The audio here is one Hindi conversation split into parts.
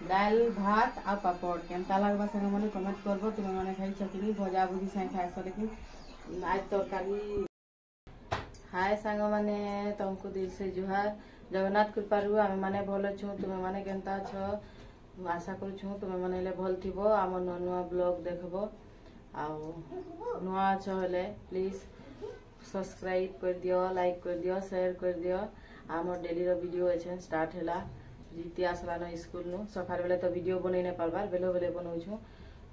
दाल भात आ पापड़ केनता लगवा संगे मैंने कमेंट करबो तुम मैंने खाई चटनी भजा भुजी संगे खाए लेकिन आज तरकारी। हाय सांग मैंने तुमको दिल से जुहार जगन्नाथ कृपारू आम मैंने भल छू तुम मैंने केनता छ आशा करूँ तुम मैंने भल थी आम नुआ नुआ ब्लॉग देखब नुआ अछ हेले प्लीज सब्सक्राइब कर दियो लाइक कर दियो शेयर कर दियो। आम डेली वीडियो एछन स्टार्ट हैला प्रीति आसलान स्कूल नु सकाळ बेले तो वीडियो बनै नै पारबार बेलो बेले बनौछु।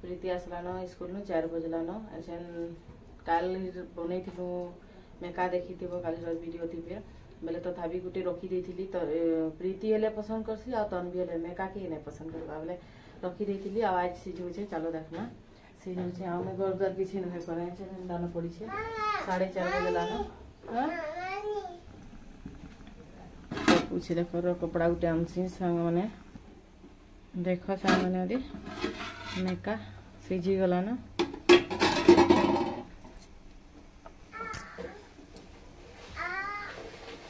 प्रीति आसलान स्कूल नु 4 बजलान एछन काल बनै थिलु मेका देखि थिबो काल वीडियो थिबे बेले तो थाबी गुटे रखी देथिली तो प्रीति हेले पसंद करसी आ तन्वी हेले मेका के नै पसंद करबा बेले रखी देथिली आ आज सिझौ छे चलो देखना सिझौ छे आ में गरगर किछि नै करे छे दाना पड़ी छे 4:30 बजलान। हां पूछ देखो रो कपड़ा उठे आमसी संग माने देखो संग माने अदी मेका सिझी गला ना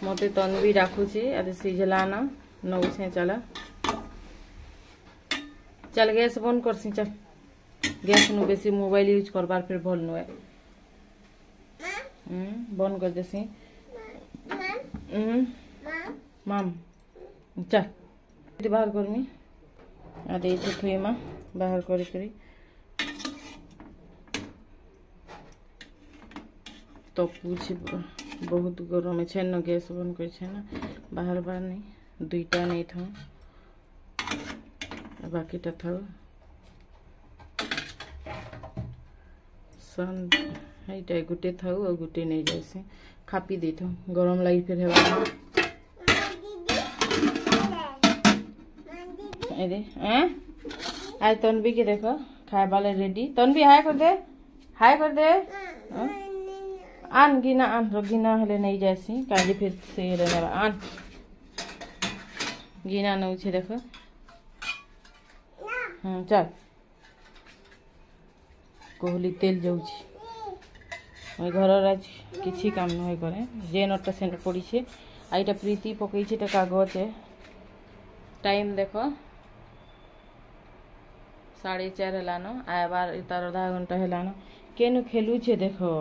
मोटे तन्वी डाकुची अदे सिझला ना नौ से चला चल गैस बंद करसी चल गैस नु बेसी मोबाइल यूज करबार फिर भल नुए बंद कर देसी माम चल बाहर करमी अरे ये थुई माँ बाहर करी करी तो पूछ बहुत गरम है न गैस बंद कर ना बाहर बाहर नहीं दुईटा नहीं था बाकीटा था सन है गुटे था और गुटे नहीं जैसे खापी दे था गरम लगी फिर है अरे आज तन्वी के देखो खाए वाले रेडी तन्वी हाय कर दे आन गिना हेले नहीं जैसी काली फिर से आन गिना नौ छे देखो चल कोहली तेल जाऊँ घर आज किसी काम नहीं करे जे नटा से पड़ी छे आईटा प्रीति पकई छे कागज है टाइम देखो 4:30 हेलान आबार तार आधा घंटा हेलान केनु खेलू छे देखो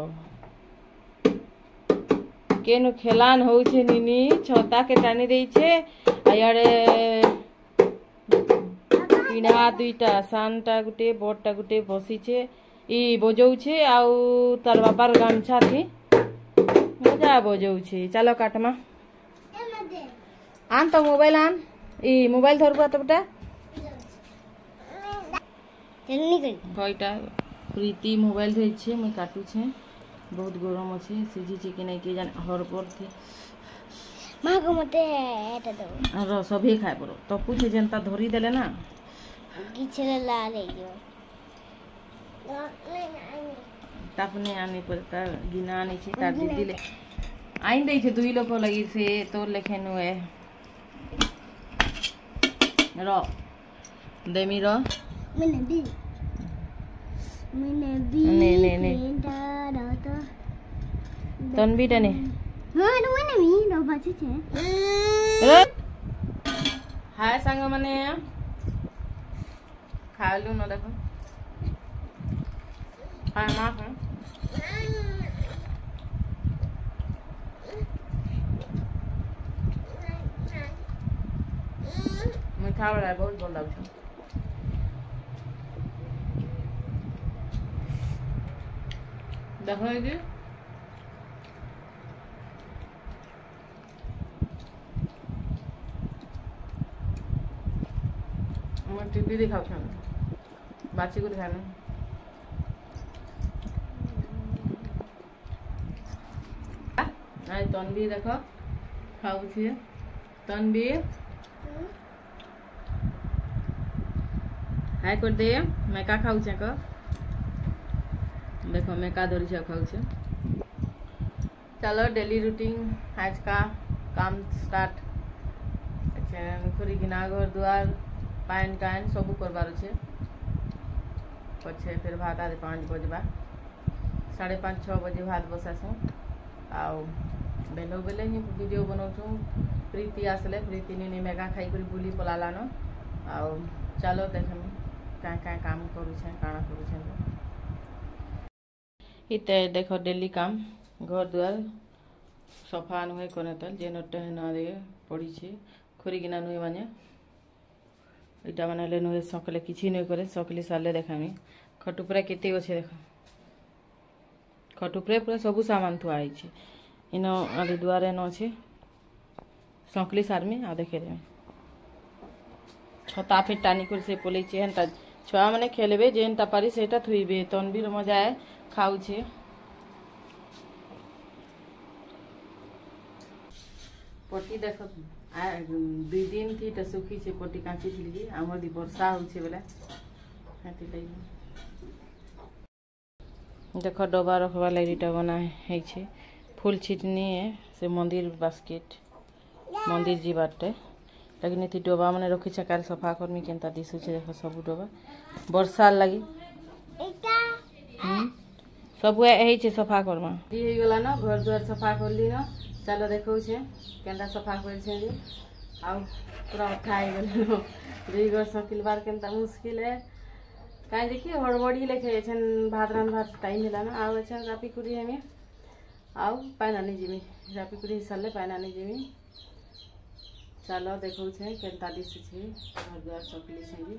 केनु खेलान हो छे निनी छता के टानी देई छे आयारे पिना दुईटा सानटा गुटे बोटटा गुटे बसी छे ई बजौ छे आउ तार बापार गामछा थी मजा बजौ छे चलो काटमा आन तो मोबाइल आन ई मोबाइल धरबा तो बेटा कईटा प्रीति मोबाइल धरि छे मुई काटू छे बहुत गरम अछि सिझी छे कि नै के जाने हरबर थी मां को मते एटा दो अरे सभी खाए पड़ो तो पूछे जनता धरी देले ना किछले ला ले जो तापने आने पड़ता गिना आने छे तार दीदी ले आइन दे छे दुई लोग लगी से तोर लेखेनु है रो देमी रो मैंने भी नहीं तन्वी डने हां मैंने भी रो बाचे छे हाय संग माने खालू न देखो हाय मां खा मीठा वाला बहुत भल लागछ देखो ये मैं टीवी दिखाऊ छन बाची को दिखाना आज तन्वी देखो खाऊ छे तन्वी हाय कर दे मैं का खाऊ छे का देखो मैं का धरी खाऊ छे चलो डेली रूटीन आज का काम स्टार्ट अच्छा खुरी गिना घर दुआर पान कान सब करबार छे पछे फिर भात आदि 5 बजबा 5:30-6 बजे भात बसासु आउ बेलो बेले ही वीडियो बनाऊँ प्रीति आसले प्रीति ने मेगा खाई कर बुली पलालान आउ चलो देखमी क्या काम करुछे काଣା करुछे। इते देखो डेली काम घर द्वार सफा नुहे कोने तल जे नटे ना दे पड़ी छे खुरीगिना नुहे माने इटा माने नुहे सकले किछि नै करे सकले साले देखामी खटुपरा केते अछि देखो खटुपरे पूरा सब सामान थुआ आइछे इनो आदि द्वारे न अछि सकली सारमी आ देखे दे छता फिर टानी कर से पोले छे हनता छुआ माने खेलबे जेनता पारी सेटा थुइबे तनबीर मजा आए खाउ छे पट्टी देख दुई दिन थी तो सुखी छे पट्टी काची थी आमर दी वर्षा होछे बेला हाथी लई देखो डबा रखवा लाइटा बना है छे फूल छिटनी है से मंदिर बास्केट मंदिर जीवाटे लेकिन इति डबा माने रखी छे काल सफा करमी केनता दिसु छे देखो सब डबा वर्षा लगी सब एही छे सफा करमा दी हे गेला ना घर द्वार सफा करली ना चलो देखो छे केनता सफा कर छे जे आउ पूरा उठा हे गेल दुई घर सकिल बार केनता मुश्किल है काई देखिए हड़बड़ी लेखे छन भात रान भात टाइम होला ना आउ छन रापी कुरी हमें आउ पानी आनी जिमी रापी कुरी साले पानी आनी जिमी चलो देखो छे केनता दिसु छे घर द्वार सकली छे जी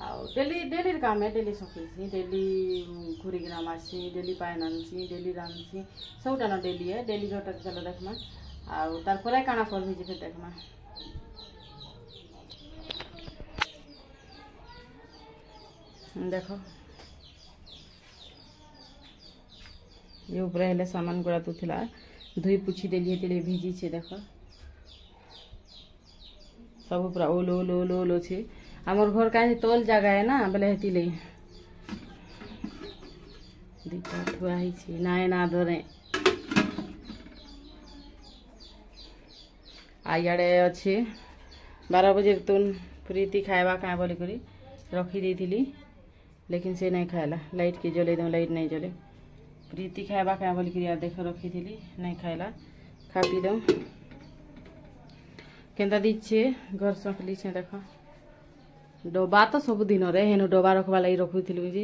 आउ डेली डेली काम है डेली सकली छी डेली खुरी गिना मारसी डेली पानी आनसी डेली रांधसी सबटा ना डेली है डेली जोटा चलो देखमा आउ तार परे काना करबी जे फिर देखमा देखो ये ऊपर हेले सामान गुड़ा तो थिला धुई पुछी देली हेते भिजी छे देखो सब पूरा ओलो ओलो ओलो ओलो छे हमर घर का तोल जगह है ना बोले हेती ले दीटा ठुआ ही छे नाय ना धरे आइयाडे अच्छे 12 बजे तुन प्रीति खाइबा का बोली करी रखी देथिली लेकिन से नहीं खाइला लाइट के जले दो लाइट नहीं जले प्रीति खाइबा का बोली करी देख रखी थी नहीं खाइला खा पी दो केनता दीछे घर सकली छे देखो डबा तो सब दिन रे हेनु डबा रखवा लगी रखुथिलु जे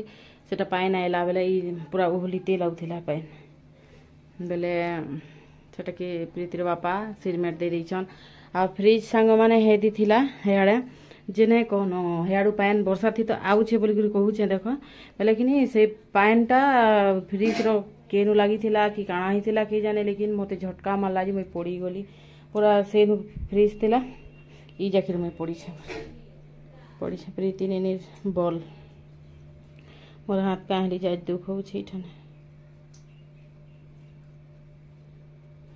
सेटा पाइन आइला बेले ई पूरा ओहलिते लाउथिला पाइन बेले सेटा के प्रीतिर बापा सिरमेट दे दैछन आ फ्रिज संग माने हेदी थिला हेयाडे जेने कोनो हेयाडू पाइन वर्षा थी तो आउ छे बोली कहू छे देखो बेले कि से पाइनटा फ्रिज रो केनु लागी थिला कि काना ही थिला कि जाने लेकिन मते झटका मारला जे मैं पड़ी गली पूरा से फ्रिज थिला ई जाकिर मैं पड़ी छे प्रीति नेनी बॉल मोर हाथ काहली जाय दुख हो छे ठने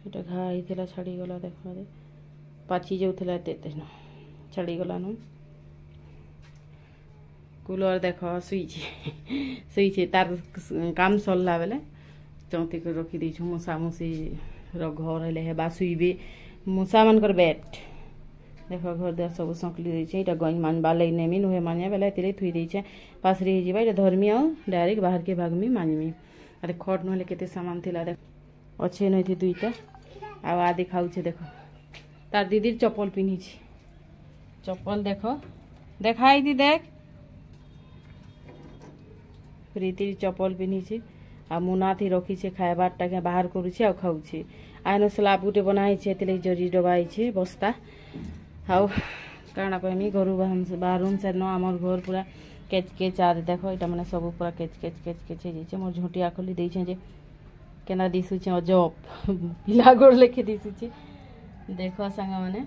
एटा घा ही थिला छाड़ी गला देखो दे पाची जाउथिला तेते न छाड़ी गला न कूलर देखो सुई तार काम सरला बेले चौती कर रखी दी मूसा मूसी घर हेले हेबा सुईबे मूसा मानकर बैट देखो घर द्वार सब सकली दी गई मानवा लई नेमी नुहे मानिया बेले तिरे थुई दी पास रही जावा धर्मी आउ डायरेक्ट बाहर के भागमी मानमी अरे खट नहले केते सामान थिला देख अच्छे नहीं थी दुईटा आ देखाऊ छे देखो तार दीदी चप्पल पिन्ही छी चप्पल देखो देखाई दी देख प्रीति चप्पल पिन्ही छी आ मुना थी रखी छे खाइबाटा के बाहर करू छी आ खाऊ छी आनो स्लाब गुटे बनाई छे तेले जरी डबाई छे बस्ता हाउ काना कहमी घर बाहर से न आमर घर पूरा केच केच आ देखो इटा माने सब पूरा केच केच केच केच जे मोर झोटिया खोली दै छे जे केना दिसु छे अजब पिला गोड़ लेके दिसु छे देखो संग माने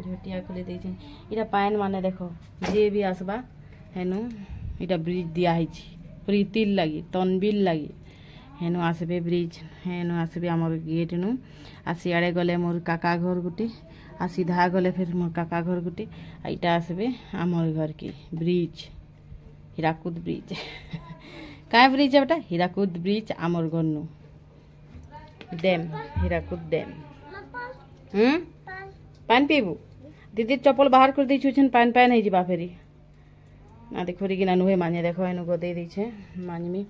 झोटिया खोली दै छे इटा पाइन माने देखो जे भी आसबा हेनु इटा ब्रिज दिया है छी प्रीति लगी तनबिल लगी हेनु आसबे ब्रिज हेनु आसबे आमर गेट नु आ सियाड़े गले मोर काका घर गुटी आ सीधा गले फिर मोर काका घर गुटी इटा आसबे आमर घर की ब्रिज हीराकुद ब्रिज काय ब्रिज है बेटा हीराकुद ब्रिज आमर घर नु डैम हीराकुद डैम पान पीबू दीदी चप्पल बाहर कर दी छुछन पान पान है जीवा फेरी ना देखो रे गिना नुहे मानिया देखो एनु गो दे दी छे मानमी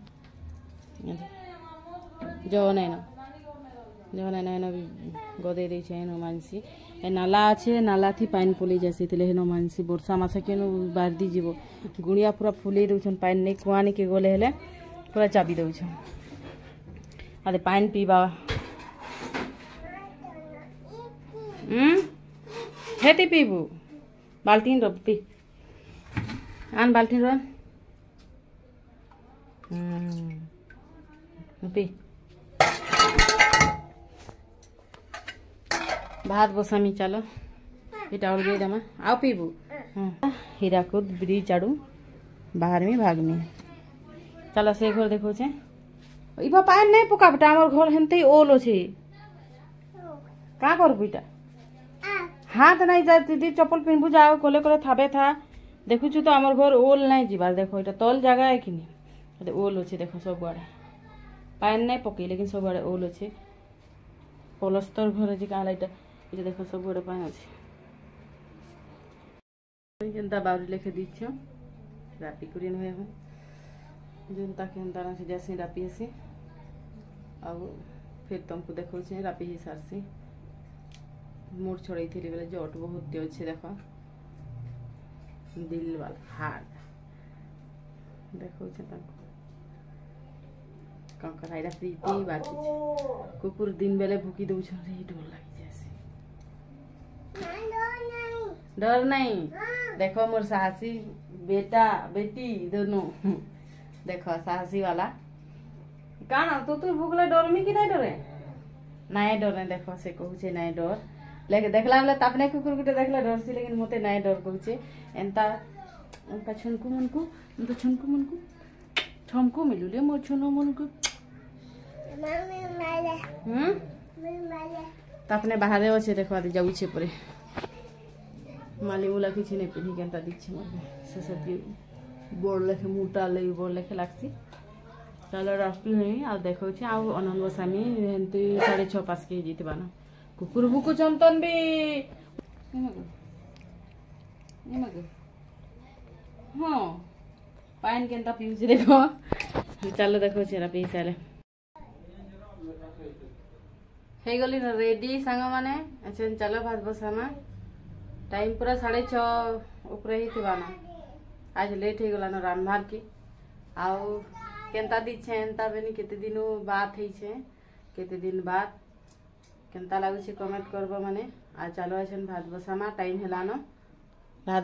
जो नहीं ना जो ना गदे दे हेन मानसी ए नाला अच्छे नाला थी पानी पलि जासी हेन मानसी वर्षा मास के बारदी जीव गुड़िया पूरा फुले दौन पानी नहीं कुआनी के गले हेले पूरा चाबी दौन अरे पानी पीवा हेती पीबू बाल्टी रपी आन बाल्टी रन पी भात बसामी चलो ये अलगे दमा आओ पीबू हीराकुद ब्रिज आड़ू बाहर में भागनी चलो से घर देखो छे इबा पानी नहीं पका बेटा हमर घर हेनते ओल अछि का कर बेटा हाथ नहीं जा दीदी चप्पल पिनबू जाओ कोले कोले थाबे था देखु छु तो हमर घर ओल नहीं जीवार देखो इटा तल जगह है कि नहीं ओल अछि देखो सब आड़े पानी नहीं पके लेकिन सब आड़े ओल अछि पलस्तर घर अछि काला इटा ये देखो सब आड़े पानी अछि जनता बावरी लेखे दीछो रापी करी न हो जनता के अंदर से जैसे रापी से अब फिर तुमको देखो छे रापी ही सारसी मोर छोड़ई थी बेले जट बहुत अच्छे देखो दिल वाला हार्ड देखो छे तुमको कंकर आइरा प्रीति बाकी कुकुर दिन बेले भूकी दउ छ रे डर लागी जैसे डर नहीं देखो मोर साहसी बेटा बेटी दोनों देखो साहसी वाला काना तो तू भूखले डरमी कि नहीं डरे नहीं डरे देखो से कहू छे नहीं डर लेकिन देखला बेले तापने कुकुर गुटे देखला डर से लेकिन मते नहीं डर कहू छे एंता उनका छनकू मनकू तो छनकू मनकू ठमकू मिलू ले मोर छनो मनकू तापने बाहर अच्छे देखो आदि जाऊ छे परे माली उला किछि नहीं पिनी केनता दिछे मगे से सब बोर लेखे मोटा ले बोर लेखे लागसी चलो रास्ती नहीं आ देखो छे आ अनन बसामी हेंती 6:30 के जीतबा ना कुकुर बुकु चंतन भी मगे हां पानी केनता पीउ छे देखो चलो देखो छे पी साले हे गली न रेडी संग माने अच्छा चलो भात बसामा टाइम पूरा 6:30 ऊपर ही थिबा ना आज लेट हो गला न रानभार की आउ केनता दिछे एंता बेनी केते दिन बात है छे केते दिन बाद केनता लागु छे कमेंट करबो माने आ चलो अछन भात बसामा टाइम हेला न भात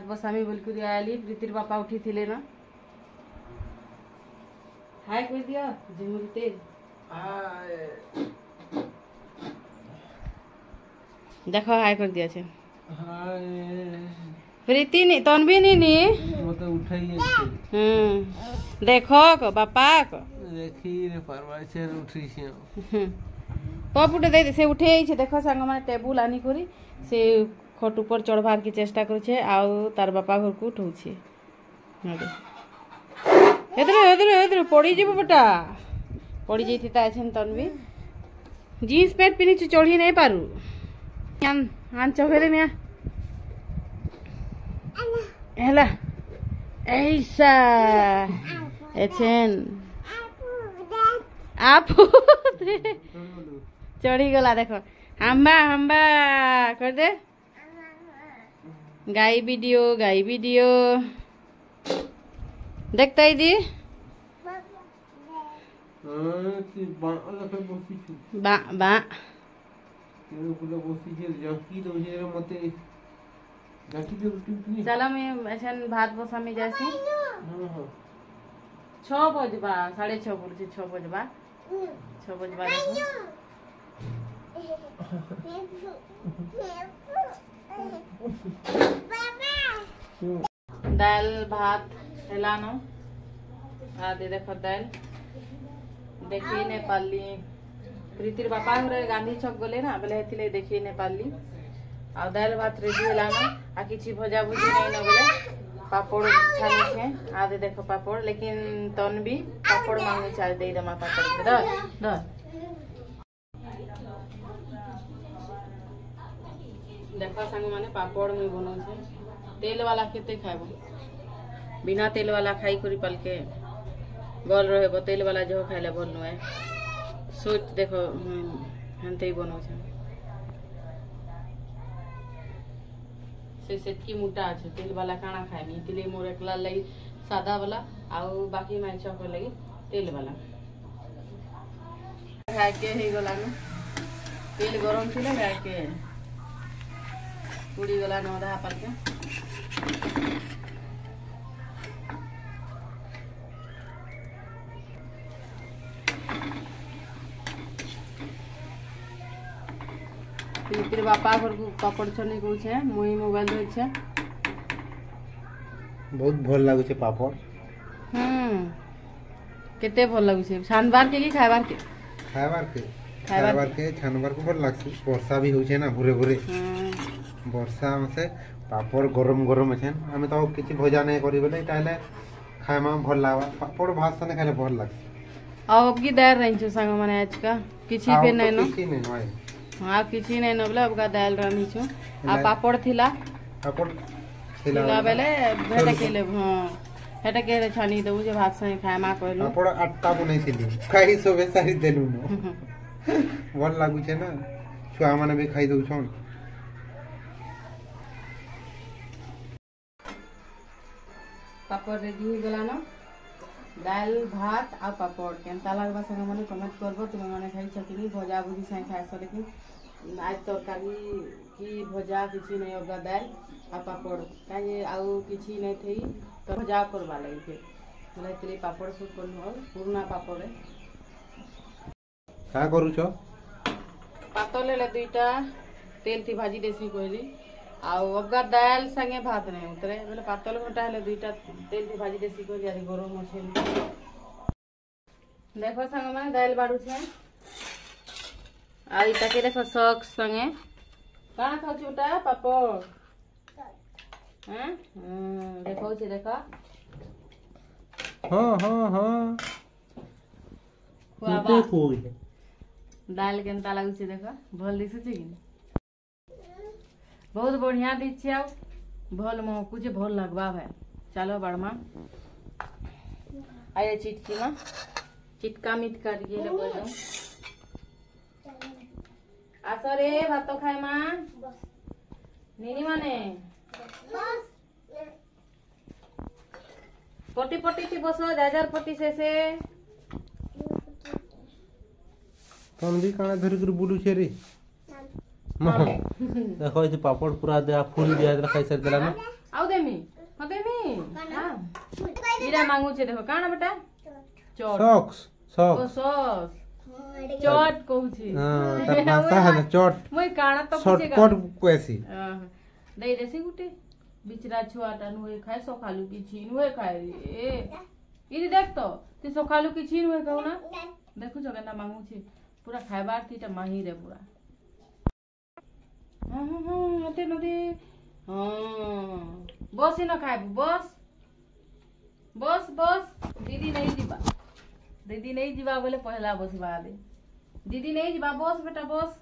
बसामी बोलकुरी आली प्रीतिर बापा उठी थिले न हाय कर दिया जिमुरी तेज देखो हाय कर दिया छे प्रीति नी तनवी नी मत उठाइए देखो को बापा को देखी रे परवा से उठी से पपुटे दे से उठे छे देखो संग माने टेबुल आनी करी से खट ऊपर चढ़बार की चेष्टा करू छे आउ तार बापा घर को उठौ छे हेदरे पड़ी जीव बेटा पड़ी जैती ता छन तनवी जीन्स पैंट पिनी छु चढ़ी नहीं पारू आन चौकेरे में हेला ऐसा एछन आप चढ़ी गला देखो हम्बा कर दे गाई वीडियो देखता ही दी बा चलो मैं ऐसा भात बसामी जैसी 6 बजबा 6:30 बोल 6 बजबा 6 बजबा दाल भात हेलानो आदि देखो दाल देखी ने पाली प्रीतिर बापा घरे गांधी छक गले ना बेले हेतिले देखी ने पाली आ दाल भात रेडी हेलानो आ किछि भजा भुजी नै न बेले पापड़ छानी छे आदि देखो पापड़ लेकिन तनवी पापड़ मांगे चाल दे दमा पापड़ द देखो संग माने पापड़ में बनो छे तेल वाला केते खाइबो बिना तेल वाला खाई करी पल के गल रहे तेल वाला जो खाइले भल नुए सोच देखो हेनते ही बनाऊ से सेटकी मोटा अच्छे तेल वाला काना खाएमी इतले मोर एकला लगी सादा वाला आउ बाकी माइछ को लगी तेल वाला खाए के हे गला न तेल गरम थिले खाए के पुड़ी गला न आधा पाल के फिर बापा घर को पापड़ छने कहू छे मोई मोबाइल धर छे बहुत भल लागु छे पापड़ केते भल लागु छे छानबार के की खाइबार के छानबार को भल लागसी वर्षा भी होछे ना भुरे भुरे वर्षा में से पापड़ गरम गरम छे हमें तो किछि भजा नहीं करी बोले ताले खाइमा भल लागबा पापड़ भात सने खाले भल लागसी अब की दाल रही छे संग माने आज का किछि पे नहीं न किछि नहीं होय हां किछि नहीं न बोले अब का दाल रानी छु आ पापड़ थिला बेले भेटा के ले हां हेटा के छानी दउ जे भात संगे खाइमा कहलु पापड़ आटा बनै छिली खाई सबे सारी देलु न भल लागु छे ना छुआ माने भी खाई दउ छन पापड़ रेडी हो गला न दाल भात आ पापड़ केनता लागबा संगे माने कमेंट करबो तुम माने खाई छकिनी भजा भुजी संगे खाइ छ लेकिन आज तरकारी की भजा किछि नहीं होगा दाल आ पापड़ काहे आउ किछि नहीं थई तो भजा करबा लागि फिर बोले तेरे पापड़ सब करनु पुरना पापड़ है का करू छ पातल ले दुईटा तेल थी भाजी देसी कहली आउ अबगा दाल संगे भात नहीं उतरे बोले पातल घंटा ले दुईटा तेल थी भाजी देसी कहली आदि गरम अछि देखो संग माने दाल बाडू छे आ इटा के देखो सॉक्स संगे काना खाउ छुटा पापड़ हैं देखो छे देखा हां कुते कोई दाल केनता लागु छे देखा भल दिसु छे कि बहुत बढ़िया दिछि आ भल म कुछ भल लगबा भाई चलो बड़मा आये चिटकी में चिटका मीट काट के ले बोल दो आसो रे भात खाए मां नीनी माने पटी पटी थी बसो जाजार पटी से तन भी काना धर कर बुलु छे रे देखो ये पापड़ पूरा दे फूल दिया खाई सर देला ना आउ देमी हां इरा मांगू छे देखो काना बेटा चोट सॉक्स चोट कहू छी हां तर भाषा है ना चोट मोय काना तो शॉर्टकट कैसी दई देसी गुटे बिचरा छुआटा नुए खाए सखालु की छी नुए खाए ए इदी देख तो ती सखालु की छी नुए कहू ना देखु छ केना मांगू छी पूरा खाइबार तीटा माही रे पूरा मते नदी बस ही ना खाए बस दीदी नहीं जीवा बोले पहला बसवा दे दीदी नहीं जीवा बस बेटा बस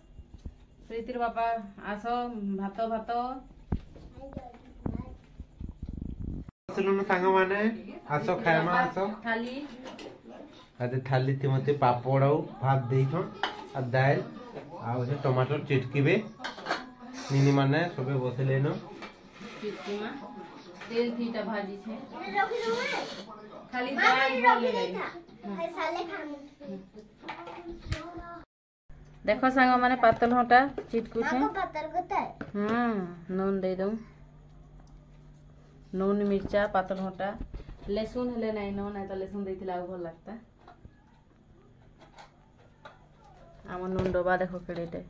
प्रीतिर बापा आसो भात सुनो न सांग माने आसो खाएमा आसो थाली आदे थाली थी मते पापड़ आउ भात देई छ आ दाल आ हे टमाटर चिटकीबे नीनी माने सबे बसले न चिटकी में तेल थीटा भाजी छे खाली दाल बोले साले खानु देखो सांग माने पातल होटा चिटकू छे पातल गोता नून दे दऊ नून मिर्चा पातल होटा लहसुन हले नहीं नो नहीं तो लहसुन देथिला भल लगता आम नून डबा देखो केड़ेटे